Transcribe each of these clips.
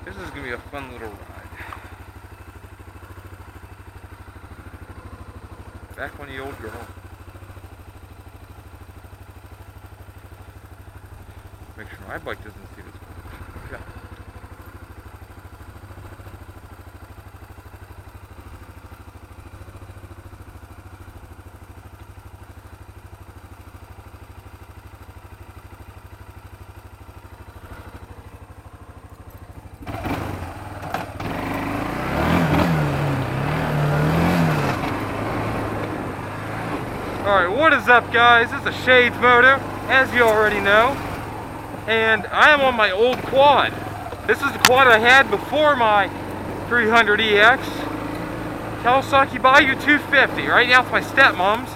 This is going to be a fun little ride. Back on the old girl. Make sure my bike doesn't see this one. Okay. Alright, what is up guys? This is Shadesmoto, as you already know. And I am on my old quad. This is the quad I had before my 300EX. Kawasaki Bayou 250. Right now it's my stepmom's.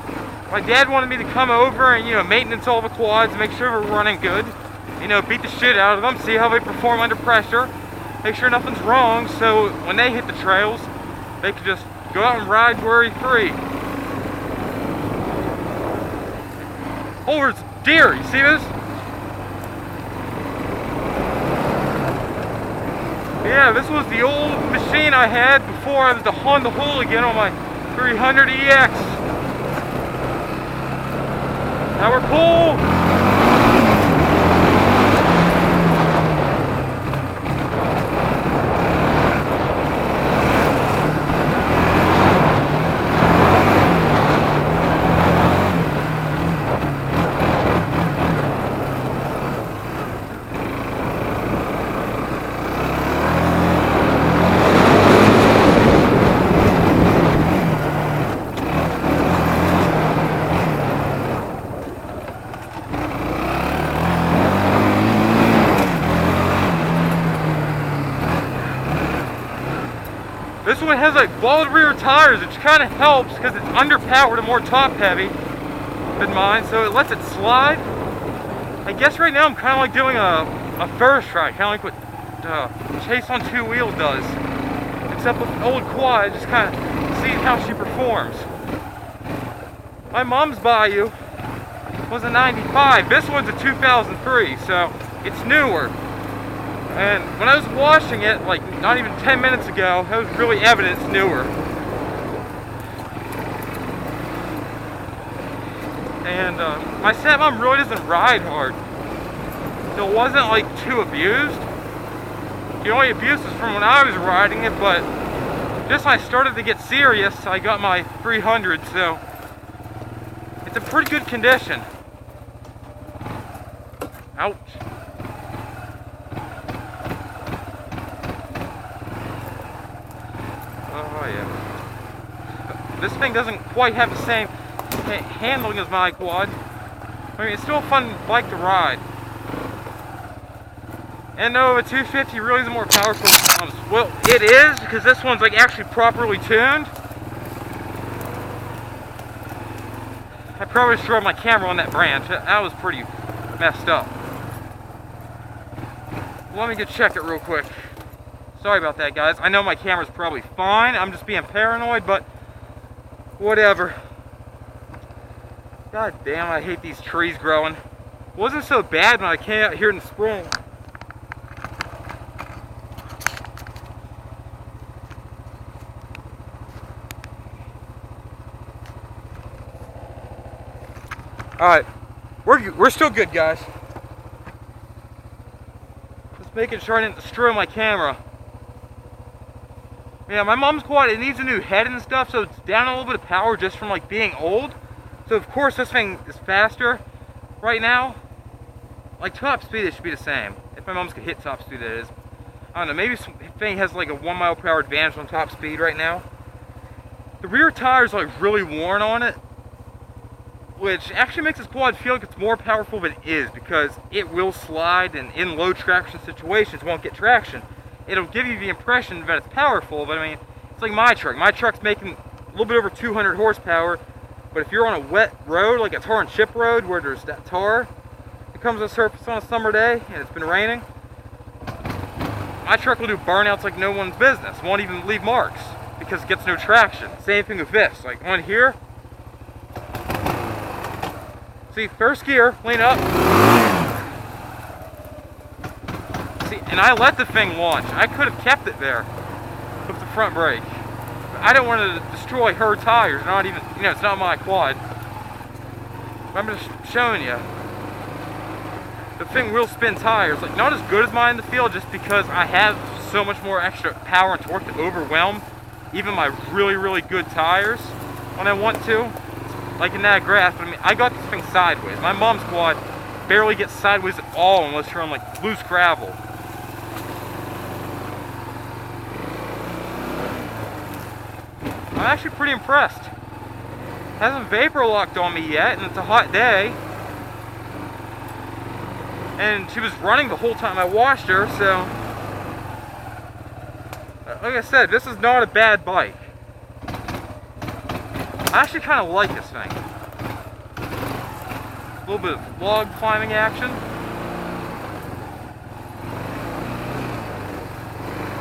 My dad wanted me to come over and, maintenance all the quads, make sure we're running good. Beat the shit out of them, see how they perform under pressure. Make sure nothing's wrong, so when they hit the trails, they can just go out and ride worry-free. Oh, there's deer. You see this? Yeah, this was the old machine I had before I was the Honda Hooligan on my 300EX. Now we're cool. This one has like bald rear tires, which kind of helps because it's underpowered and more top heavy than mine, so it lets it slide. I guess right now I'm kind of like doing a first ride, kind of like what Chase on Two Wheels does, except with an old quad, just kind of see how she performs. My mom's Bayou was a 95. This one's a 2003, so it's newer. And when I was washing it, like not even 10 minutes ago, it was really evident it's newer. And my stepmom really doesn't ride hard. So it wasn't like too abused. The only abuse was from when I was riding it, but just when I started to get serious, I got my 300, so it's in pretty good condition. Ouch. Oh yeah. This thing doesn't quite have the same handling as my quad. I mean, it's still a fun bike to ride. And no, a 250 really isn't more powerful than this. Well, it is, because this one's like actually properly tuned. I probably destroyed my camera on that branch. That was pretty messed up. Let me go check it real quick. Sorry about that, guys. I know my camera's probably fine. I'm just being paranoid, but whatever. God damn, I hate these trees growing. It wasn't so bad when I came out here in the spring. Alright, we're still good, guys. Just making sure I didn't destroy my camera. Yeah, my mom's quad, it needs a new head and stuff, so it's down a little bit of power just from like being old. So of course this thing is faster right now. Like top speed, it should be the same. If my mom's could hit top speed, that is. I don't know, maybe this thing has like a 1 mile per hour advantage on top speed right now. The rear tire's like really worn on it, which actually makes this quad feel like it's more powerful than it is, because it will slide and in low traction situations won't get traction. It'll give you the impression that it's powerful, but I mean, it's like my truck. My truck's making a little bit over 200 horsepower, but if you're on a wet road, like a tar and chip road where there's that tar that comes to the surface on a summer day and it's been raining, my truck will do burnouts like no one's business. It won't even leave marks because it gets no traction. Same thing with this. Like on here, see, first gear, lean up. See, and I let the thing launch. I could have kept it there with the front brake. I don't want to destroy her tires. Not even, you know, it's not my quad. But I'm just showing you. The thing will spin tires. Like, not as good as mine in the field, just because I have so much more extra power and torque to overwhelm even my really, really good tires when I want to. Like in that graph, but I mean, I got this thing sideways. My mom's quad barely gets sideways at all unless you're on like loose gravel. I'm actually pretty impressed. Hasn't vapor locked on me yet, and it's a hot day. And she was running the whole time I washed her, so like I said, this is not a bad bike. I actually kind of like this thing. A little bit of log climbing action.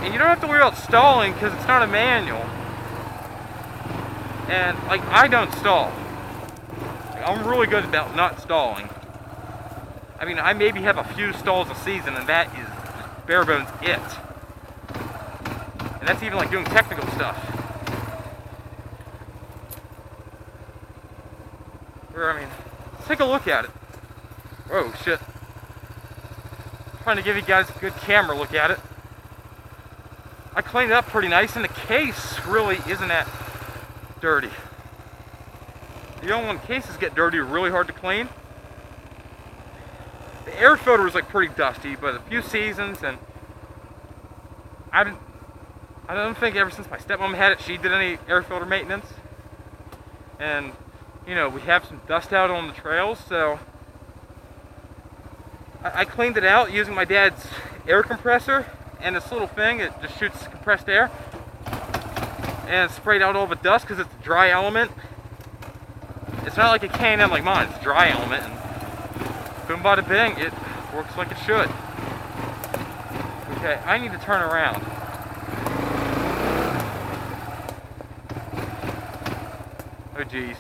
And you don't have to worry about stalling because it's not a manual. And, like, I don't stall. I'm really good about not stalling. I mean, I maybe have a few stalls a season, and that is just bare bones it. And that's even, like, doing technical stuff. Or, I mean, let's take a look at it. Whoa, shit. I'm trying to give you guys a good camera look at it. I cleaned it up pretty nice, and the case really isn't that dirty. You know, when cases get dirty, they're really hard to clean. The air filter was like pretty dusty, but a few seasons, and I don't think ever since my stepmom had it, she did any air filter maintenance. And you know, we have some dust out on the trails, so I cleaned it out using my dad's air compressor and this little thing. It just shoots compressed air and sprayed out all the dust because it's a dry element. It's not like a K&N like mine, it's a dry element, and boom bada bing, it works like it should. Okay, I need to turn around. Oh geez.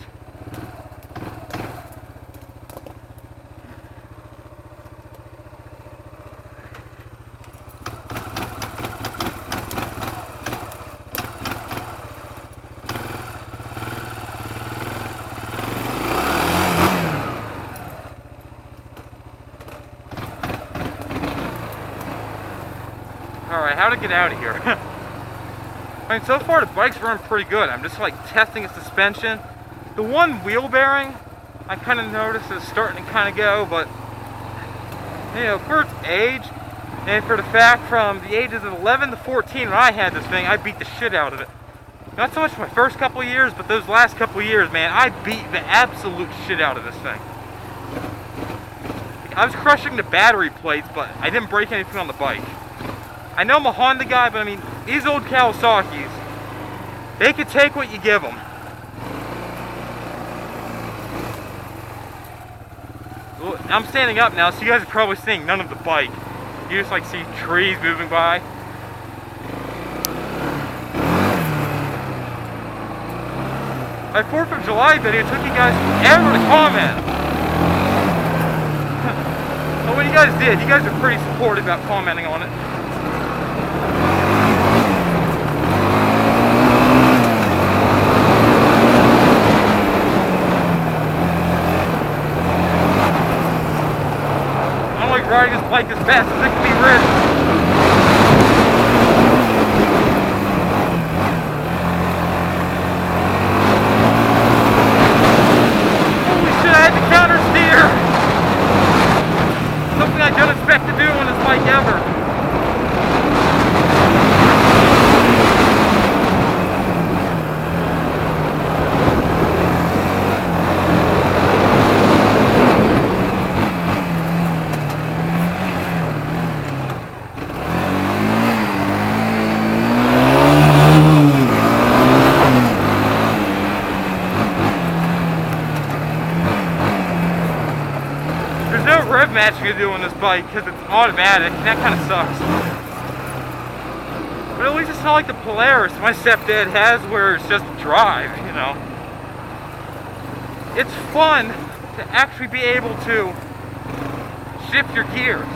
Alright, how to get out of here? I mean, so far the bike's running pretty good. I'm just like testing its suspension. The one wheel bearing, I kind of noticed is starting to kind of go, but you know, for its age, and for the fact from the ages of 11 to 14 when I had this thing, I beat the shit out of it. Not so much my first couple of years, but those last couple of years, man, I beat the absolute shit out of this thing. I was crushing the battery plates, but I didn't break anything on the bike. I know I'm a Honda guy, but I mean, these old Kawasaki's, they can take what you give them. I'm standing up now, so you guys are probably seeing none of the bike. You just like see trees moving by. My 4th of July video took you guys forever to comment. But when you guys did, you guys are pretty supportive about commenting on it. Riding this bike as fast as it can be ridden. Holy shit, I had to counter steer. Something I don't expect to do on this bike ever. Match you do on this bike because it's automatic, and that kind of sucks. But at least it's not like the Polaris my stepdad has where it's just drive, you know. It's fun to actually be able to shift your gears.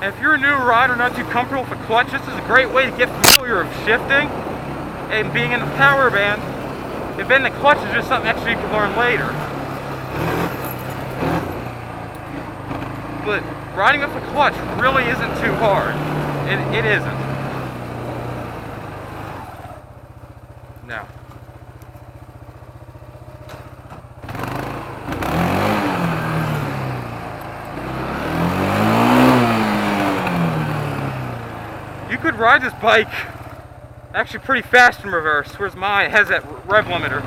And if you're a new rider, not too comfortable with a clutch, this is a great way to get familiar of shifting and being in the power band. And then the clutch is just something extra you can learn later. But riding with a clutch really isn't too hard. It isn't. No. You could ride this bike actually pretty fast in reverse, whereas mine has that rev limiter.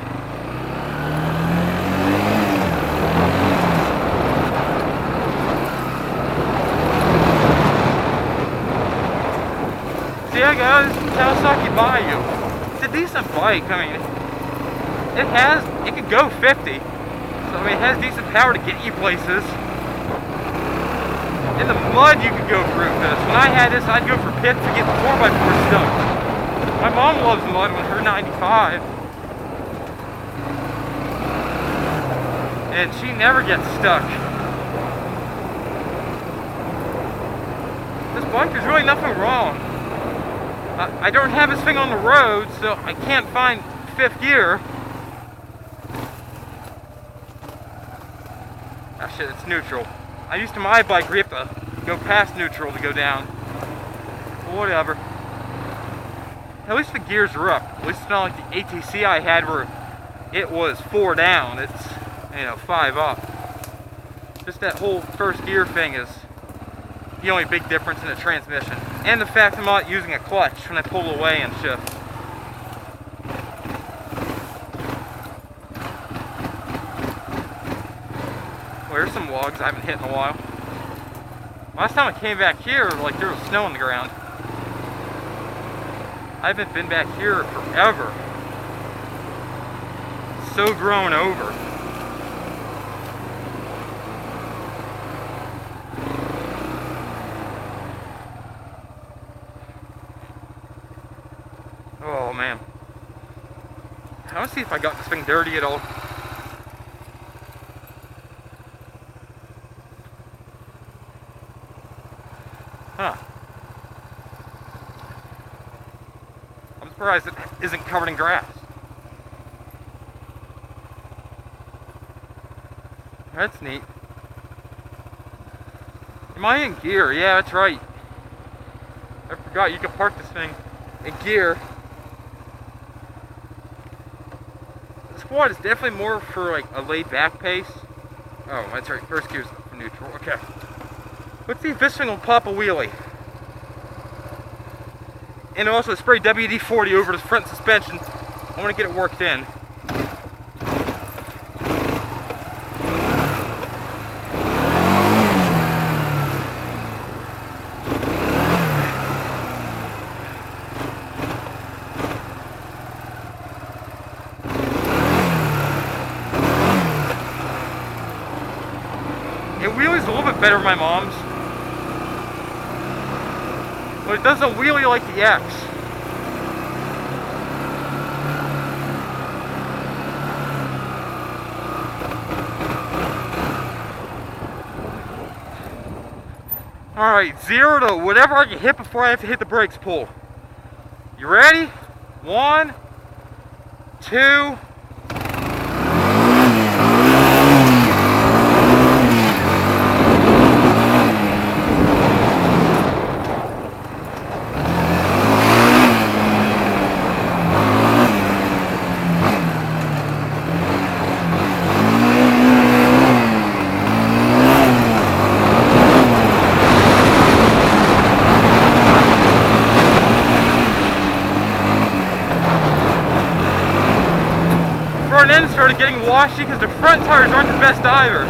So yeah guys, Kawasaki Bayou. It's a decent bike. I mean, it can go 50. So I mean, it has decent power to get you places. In the mud you could go through this. When I had this, I'd go for pits to get the 4x4 stuck. My mom loves mud with her 95. And she never gets stuck. This bike, there's really nothing wrong. I don't have this thing on the road, so I can't find 5th gear. Ah shit, it's neutral. I'm used to my bike where you have to go past neutral to go down. But whatever. At least the gears are up. At least it's not like the ATC I had where it was 4 down. It's, 5 up. Just that whole first gear thing is the only big difference in the transmission. And the fact I'm not using a clutch when I pull away and shift. Well, here's some logs I haven't hit in a while. Last time I came back here, like there was snow on the ground. I haven't been back here forever. It's so grown over. Oh man. I want to see if I got this thing dirty at all. Huh. I'm surprised it isn't covered in grass. That's neat. Am I in gear? Yeah, that's right. I forgot you could park this thing in gear. The squad is definitely more for like a laid back pace. Oh, that's right. First gear's for neutral. Okay. Let's see if this thing will pop a wheelie. And also spray WD-40 over the front suspension. I want to get it worked in. It wheelies a little bit better than my mom's. But it doesn't wheelie like the X. Alright, 0 to whatever I can hit before I have to hit the brakes pull. You ready? 1, 2. Front end started getting washy because the front tires aren't the best either.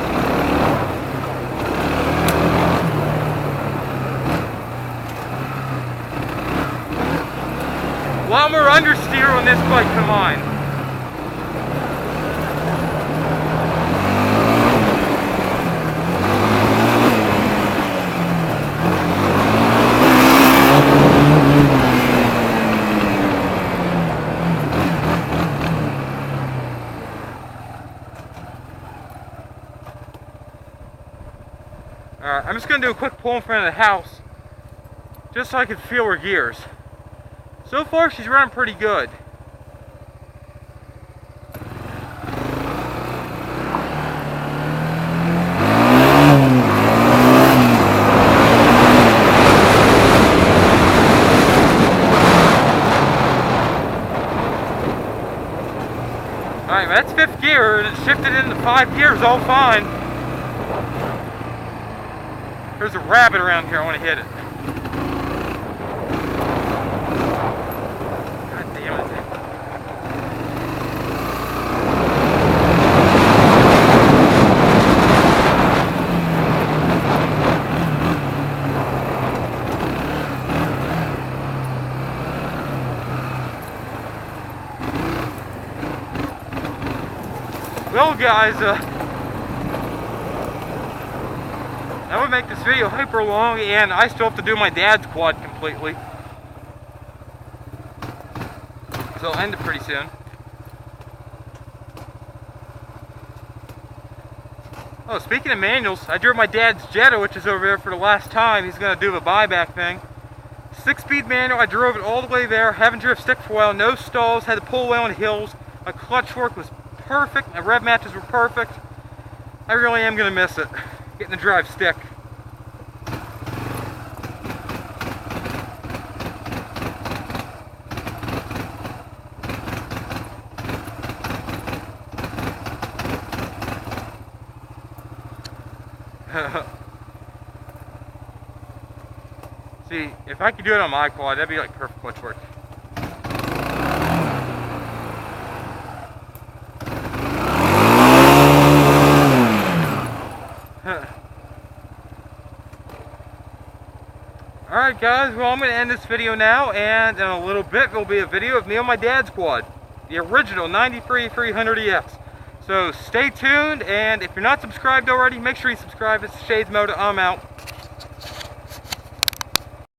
A lot more understeer on this bike than mine. Alright, I'm just going to do a quick pull in front of the house. just so I could feel her gears. So far, she's running pretty good. Alright, that's 5th gear, and it shifted into 5 gears all fine. There's a rabbit around here, I want to hit it. God damn it. Well guys, that would make this video hyper long, and I still have to do my dad's quad completely. So I'll end it pretty soon. Oh, speaking of manuals, I drove my dad's Jetta, which is over there for the last time. He's going to do the buyback thing. 6-speed manual, I drove it all the way there. Haven't driven stick for a while, no stalls, had to pull away on the hills. My clutch work was perfect, my rev matches were perfect. I really am going to miss it, getting to drive stick. See, if I could do it on my quad, that'd be like perfect clutch work. Alright guys, well I'm going to end this video now, and in a little bit there will be a video of me on my dad's quad. The original 93 300EX. So stay tuned, and if you're not subscribed already, make sure you subscribe. It's Shadesmoto. I'm out.